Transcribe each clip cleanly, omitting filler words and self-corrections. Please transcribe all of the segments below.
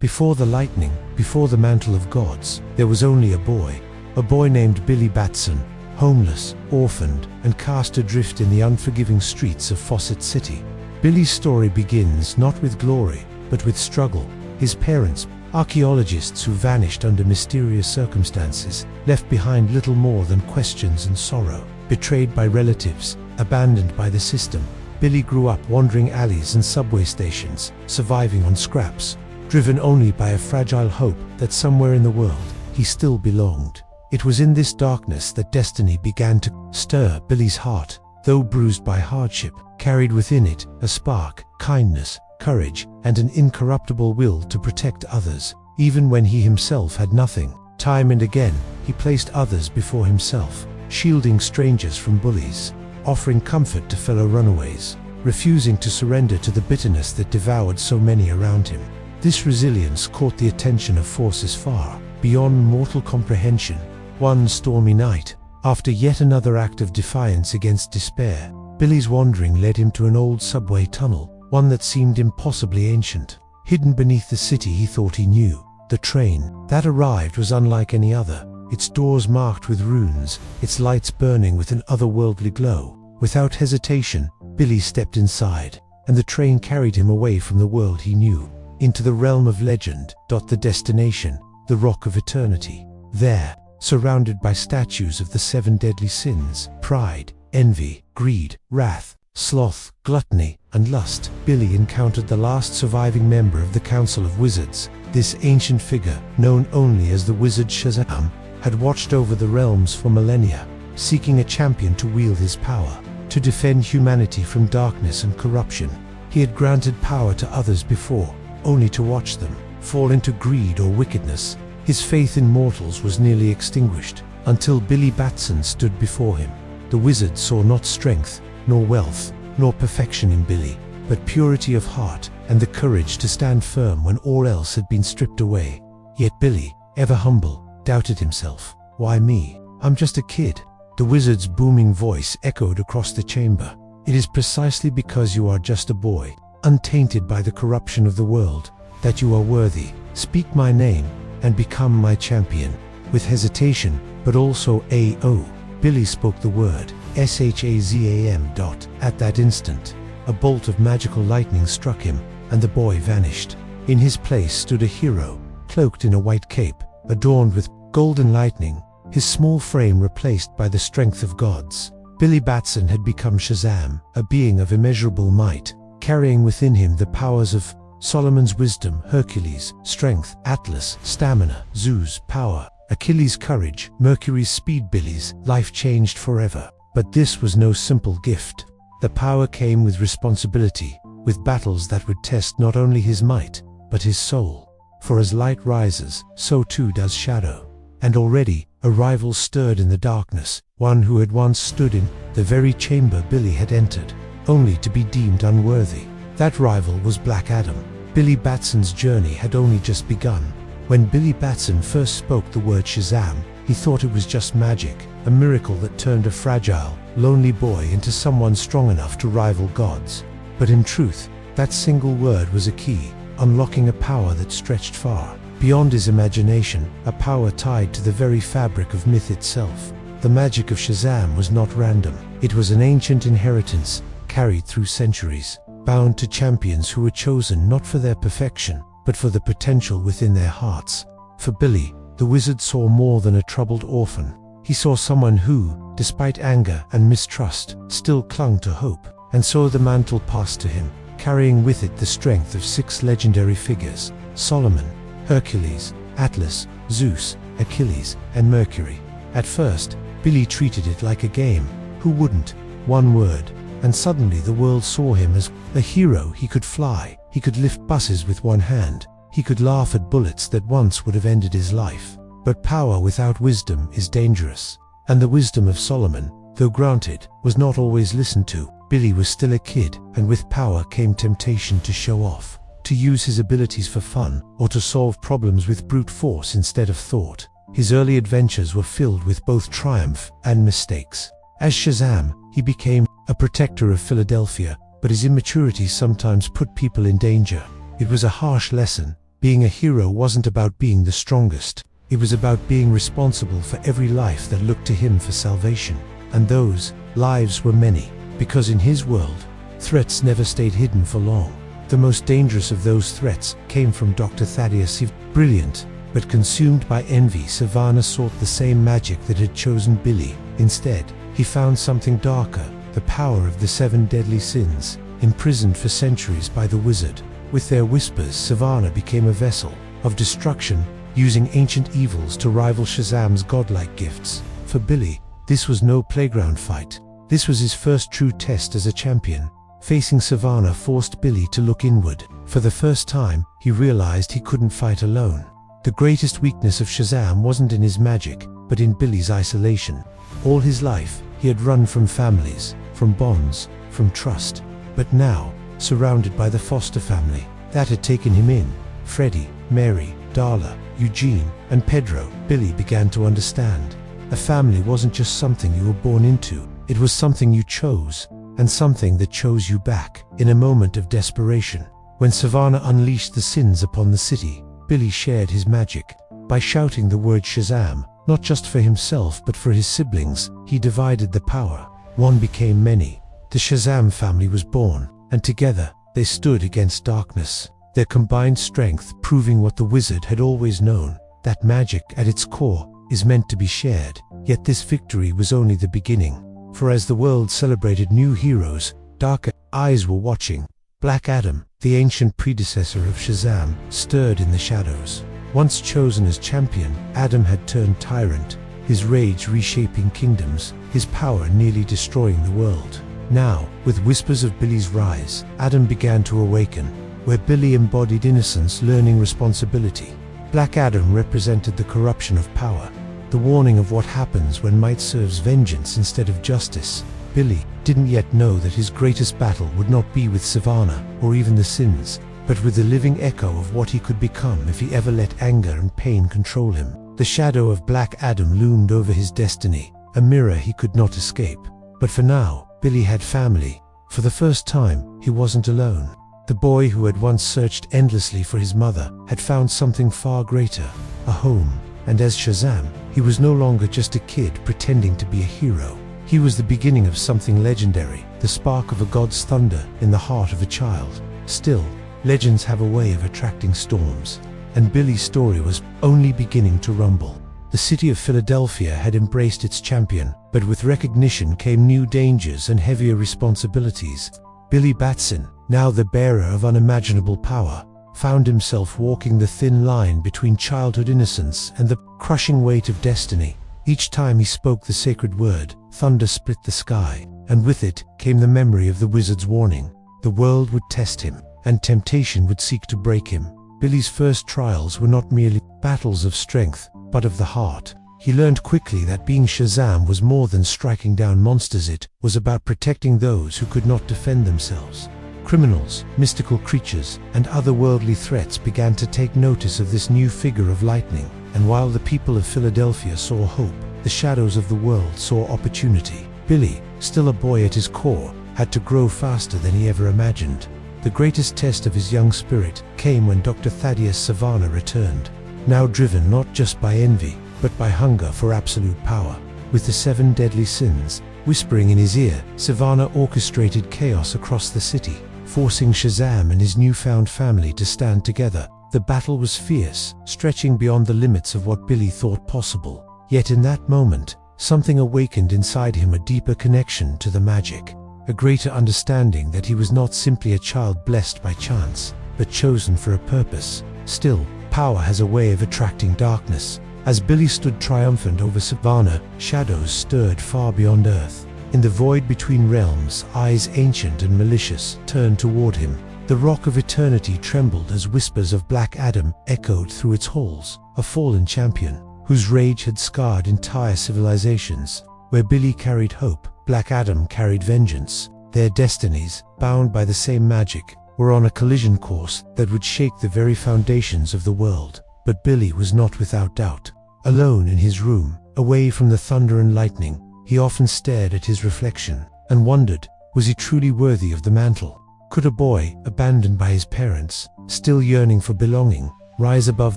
Before the lightning, before the mantle of gods, there was only a boy named Billy Batson, homeless, orphaned, and cast adrift in the unforgiving streets of Fawcett City. Billy's story begins not with glory, but with struggle. His parents, archaeologists who vanished under mysterious circumstances, left behind little more than questions and sorrow. Betrayed by relatives, abandoned by the system, Billy grew up wandering alleys and subway stations, surviving on scraps, driven only by a fragile hope that somewhere in the world he still belonged. It was in this darkness that destiny began to stir. Billy's heart, though bruised by hardship, carried within it a spark, kindness, courage, and an incorruptible will to protect others, even when he himself had nothing. Time and again, he placed others before himself, shielding strangers from bullies, offering comfort to fellow runaways, refusing to surrender to the bitterness that devoured so many around him. This resilience caught the attention of forces far beyond mortal comprehension. One stormy night, after yet another act of defiance against despair, Billy's wandering led him to an old subway tunnel, one that seemed impossibly ancient. Hidden beneath the city he thought he knew, the train that arrived was unlike any other, its doors marked with runes, its lights burning with an otherworldly glow. Without hesitation, Billy stepped inside, and the train carried him away from the world he knew, into the realm of legend. The destination, the Rock of Eternity. There, surrounded by statues of the 7 deadly sins, pride, envy, greed, wrath, sloth, gluttony, and lust, Billy encountered the last surviving member of the Council of Wizards. This ancient figure, known only as the wizard Shazam, had watched over the realms for millennia, seeking a champion to wield his power, to defend humanity from darkness and corruption. He had granted power to others before, only to watch them fall into greed or wickedness. His faith in mortals was nearly extinguished, until Billy Batson stood before him. The wizard saw not strength, nor wealth, nor perfection in Billy, but purity of heart and the courage to stand firm when all else had been stripped away. Yet Billy, ever humble, doubted himself. "Why me? I'm just a kid." The wizard's booming voice echoed across the chamber. "It is precisely because you are just a boy, untainted by the corruption of the world, that you are worthy. Speak my name, and become my champion." With hesitation, but also A.O., Billy spoke the word, Shazam. At that instant, a bolt of magical lightning struck him, and the boy vanished. In his place stood a hero, cloaked in a white cape, adorned with golden lightning, his small frame replaced by the strength of gods. Billy Batson had become Shazam, a being of immeasurable might, carrying within him the powers of Solomon's wisdom, Hercules' strength, Atlas' stamina, Zeus' power, Achilles' courage, Mercury's speed. Billy's life changed forever. But this was no simple gift. The power came with responsibility, with battles that would test not only his might, but his soul. For as light rises, so too does shadow. And already, a rival stirred in the darkness, one who had once stood in the very chamber Billy had entered, only to be deemed unworthy. That rival was Black Adam. Billy Batson's journey had only just begun. When Billy Batson first spoke the word Shazam, he thought it was just magic, a miracle that turned a fragile, lonely boy into someone strong enough to rival gods. But in truth, that single word was a key, unlocking a power that stretched far beyond his imagination, a power tied to the very fabric of myth itself. The magic of Shazam was not random. It was an ancient inheritance, carried through centuries, bound to champions who were chosen not for their perfection, but for the potential within their hearts. For Billy, the wizard saw more than a troubled orphan. He saw someone who, despite anger and mistrust, still clung to hope. And so the mantle passed to him, carrying with it the strength of 6 legendary figures: Solomon, Hercules, Atlas, Zeus, Achilles, and Mercury. At first, Billy treated it like a game. Who wouldn't? One word, and suddenly the world saw him as a hero. He could fly, he could lift buses with one hand, he could laugh at bullets that once would have ended his life. But power without wisdom is dangerous, and the wisdom of Solomon, though granted, was not always listened to. Billy was still a kid, and with power came temptation to show off, to use his abilities for fun, or to solve problems with brute force instead of thought. His early adventures were filled with both triumph and mistakes. As Shazam, he became a protector of Philadelphia, but his immaturity sometimes put people in danger. It was a harsh lesson, Being a hero wasn't about being the strongest. It was about being responsible for every life that looked to him for salvation. And those lives were many, because in his world, threats never stayed hidden for long. The most dangerous of those threats came from Dr. Thaddeus. Brilliant, but consumed by envy, Savannah sought the same magic that had chosen Billy. Instead, he found something darker, the power of the 7 deadly sins, imprisoned for centuries by the wizard. With their whispers, Savannah became a vessel of destruction, using ancient evils to rival Shazam's godlike gifts. For Billy, this was no playground fight. This was his first true test as a champion. Facing Savannah forced Billy to look inward. For the first time, he realized he couldn't fight alone. The greatest weakness of Shazam wasn't in his magic, but in Billy's isolation. All his life, he had run from families, from bonds, from trust. But now, surrounded by the foster family that had taken him in, Freddie, Mary, Darla, Eugene, and Pedro, Billy began to understand. A family wasn't just something you were born into, it was something you chose, and something that chose you back. In a moment of desperation, when Savannah unleashed the sins upon the city, Billy shared his magic. By shouting the word Shazam, not just for himself but for his siblings, he divided the power. One became many. The Shazam family was born, and together, they stood against darkness, their combined strength proving what the wizard had always known, that magic at its core is meant to be shared. Yet this victory was only the beginning. For as the world celebrated new heroes, darker eyes were watching. Black Adam, the ancient predecessor of Shazam, stirred in the shadows. Once chosen as champion, Adam had turned tyrant, his rage reshaping kingdoms, his power nearly destroying the world. Now, with whispers of Billy's rise, Adam began to awaken, where Billy embodied innocence learning responsibility. Black Adam represented the corruption of power, the warning of what happens when might serves vengeance instead of justice. Billy didn't yet know that his greatest battle would not be with Savannah or even the sins, but with the living echo of what he could become if he ever let anger and pain control him. The shadow of Black Adam loomed over his destiny, a mirror he could not escape. But for now, Billy had family. For the first time, he wasn't alone. The boy who had once searched endlessly for his mother had found something far greater, a home. And as Shazam, he was no longer just a kid pretending to be a hero. He was the beginning of something legendary, the spark of a god's thunder in the heart of a child. Still, legends have a way of attracting storms, and Billy's story was only beginning to rumble. The city of Philadelphia had embraced its champion, but with recognition came new dangers and heavier responsibilities. Billy Batson, now the bearer of unimaginable power, found himself walking the thin line between childhood innocence and the crushing weight of destiny. Each time he spoke the sacred word, thunder split the sky, and with it came the memory of the wizard's warning. The world would test him, and temptation would seek to break him. Billy's first trials were not merely battles of strength, but of the heart. He learned quickly that being Shazam was more than striking down monsters. It was about protecting those who could not defend themselves. Criminals, mystical creatures, and otherworldly threats began to take notice of this new figure of lightning. And while the people of Philadelphia saw hope, the shadows of the world saw opportunity. Billy, still a boy at his core, had to grow faster than he ever imagined. The greatest test of his young spirit came when Dr. Thaddeus Savannah returned, now driven not just by envy, but by hunger for absolute power. With the 7 deadly sins whispering in his ear, Savannah orchestrated chaos across the city, forcing Shazam and his newfound family to stand together. The battle was fierce, stretching beyond the limits of what Billy thought possible. Yet in that moment, something awakened inside him, a deeper connection to the magic, a greater understanding that he was not simply a child blessed by chance, but chosen for a purpose. Still, power has a way of attracting darkness. As Billy stood triumphant over Savannah, shadows stirred far beyond Earth. In the void between realms, eyes ancient and malicious turned toward him. The rock of eternity trembled as whispers of Black Adam echoed through its halls, a fallen champion, whose rage had scarred entire civilizations. Where Billy carried hope, Black Adam carried vengeance. Their destinies, bound by the same magic, were on a collision course that would shake the very foundations of the world. But Billy was not without doubt. Alone in his room, away from the thunder and lightning, he often stared at his reflection and wondered, was he truly worthy of the mantle? Could a boy, abandoned by his parents, still yearning for belonging, rise above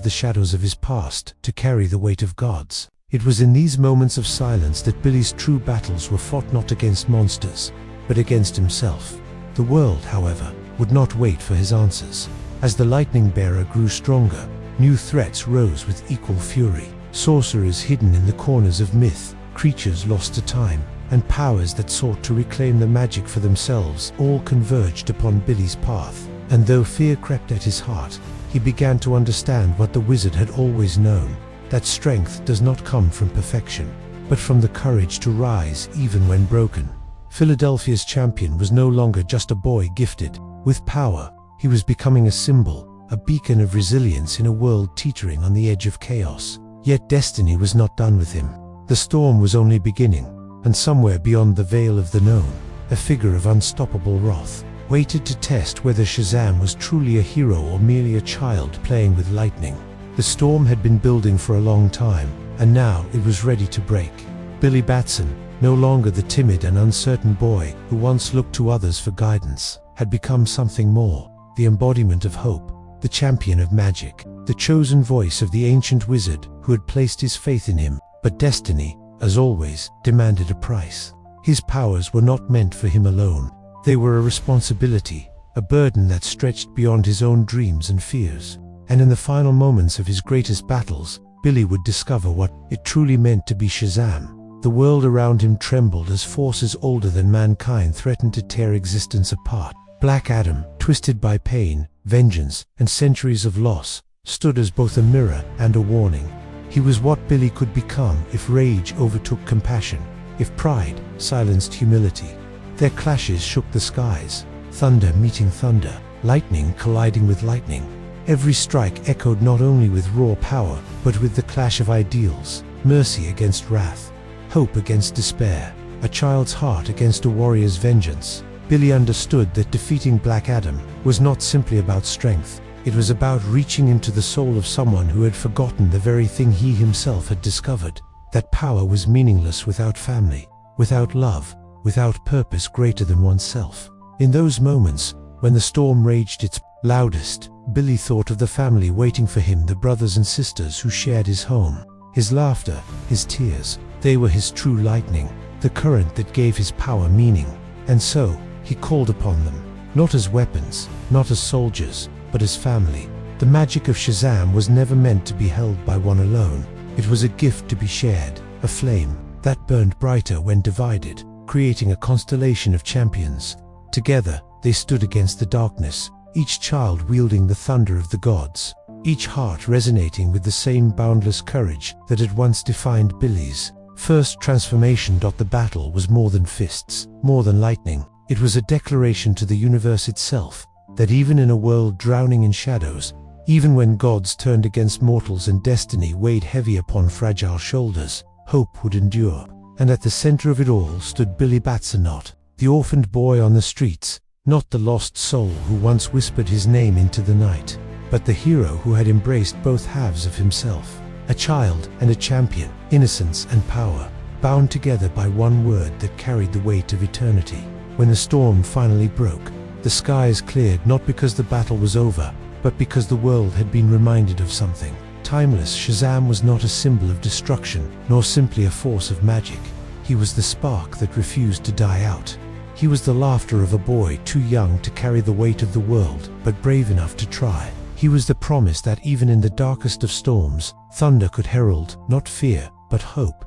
the shadows of his past to carry the weight of gods. It was in these moments of silence that Billy's true battles were fought, not against monsters, but against himself. The world, however, would not wait for his answers. As the lightning bearer grew stronger, new threats rose with equal fury. Sorcerers hidden in the corners of myth, creatures lost to time, and powers that sought to reclaim the magic for themselves all converged upon Billy's path. And though fear crept at his heart, he began to understand what the wizard had always known, that strength does not come from perfection, but from the courage to rise even when broken. Philadelphia's champion was no longer just a boy gifted with power. He was becoming a symbol, a beacon of resilience in a world teetering on the edge of chaos. Yet destiny was not done with him. The storm was only beginning, and somewhere beyond the veil of the known, a figure of unstoppable wrath waited to test whether Shazam was truly a hero or merely a child playing with lightning. The storm had been building for a long time, and now it was ready to break. Billy Batson, no longer the timid and uncertain boy who once looked to others for guidance, had become something more, the embodiment of hope, the champion of magic, the chosen voice of the ancient wizard who had placed his faith in him. But destiny, as always, demanded a price. His powers were not meant for him alone. They were a responsibility, a burden that stretched beyond his own dreams and fears. And in the final moments of his greatest battles, Billy would discover what it truly meant to be Shazam. The world around him trembled as forces older than mankind threatened to tear existence apart. Black Adam, twisted by pain, vengeance, and centuries of loss, stood as both a mirror and a warning. He was what Billy could become if rage overtook compassion, if pride silenced humility. Their clashes shook the skies, thunder meeting thunder, lightning colliding with lightning. Every strike echoed not only with raw power, but with the clash of ideals, mercy against wrath, hope against despair, a child's heart against a warrior's vengeance. Billy understood that defeating Black Adam was not simply about strength. It was about reaching into the soul of someone who had forgotten the very thing he himself had discovered, that power was meaningless without family, without love, without purpose greater than oneself. In those moments, when the storm raged its loudest, Billy thought of the family waiting for him, the brothers and sisters who shared his home. His laughter, his tears, they were his true lightning, the current that gave his power meaning. And so, he called upon them, not as weapons, not as soldiers, but as family. The magic of Shazam was never meant to be held by one alone. It was a gift to be shared, a flame that burned brighter when divided, creating a constellation of champions. Together, they stood against the darkness, each child wielding the thunder of the gods, each heart resonating with the same boundless courage that had once defined Billy's. First transformation. The battle was more than fists, more than lightning. It was a declaration to the universe itself, that even in a world drowning in shadows, even when gods turned against mortals and destiny weighed heavy upon fragile shoulders, hope would endure. And at the center of it all stood Billy Batson, not the orphaned boy on the streets, not the lost soul who once whispered his name into the night, but the hero who had embraced both halves of himself, a child and a champion, innocence and power, bound together by one word that carried the weight of eternity. When the storm finally broke, the skies cleared, not because the battle was over, but because the world had been reminded of something timeless. Shazam was not a symbol of destruction, nor simply a force of magic. He was the spark that refused to die out. He was the laughter of a boy too young to carry the weight of the world, but brave enough to try. He was the promise that even in the darkest of storms, thunder could herald not fear, but hope.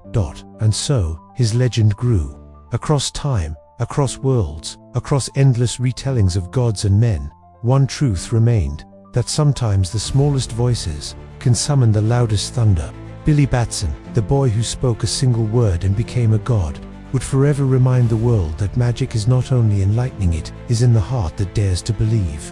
And so, his legend grew. Across time, across worlds, across endless retellings of gods and men, one truth remained, that sometimes the smallest voices can summon the loudest thunder. Billy Batson, the boy who spoke a single word and became a god, would forever remind the world that magic is not only in lightning, it is in the heart that dares to believe.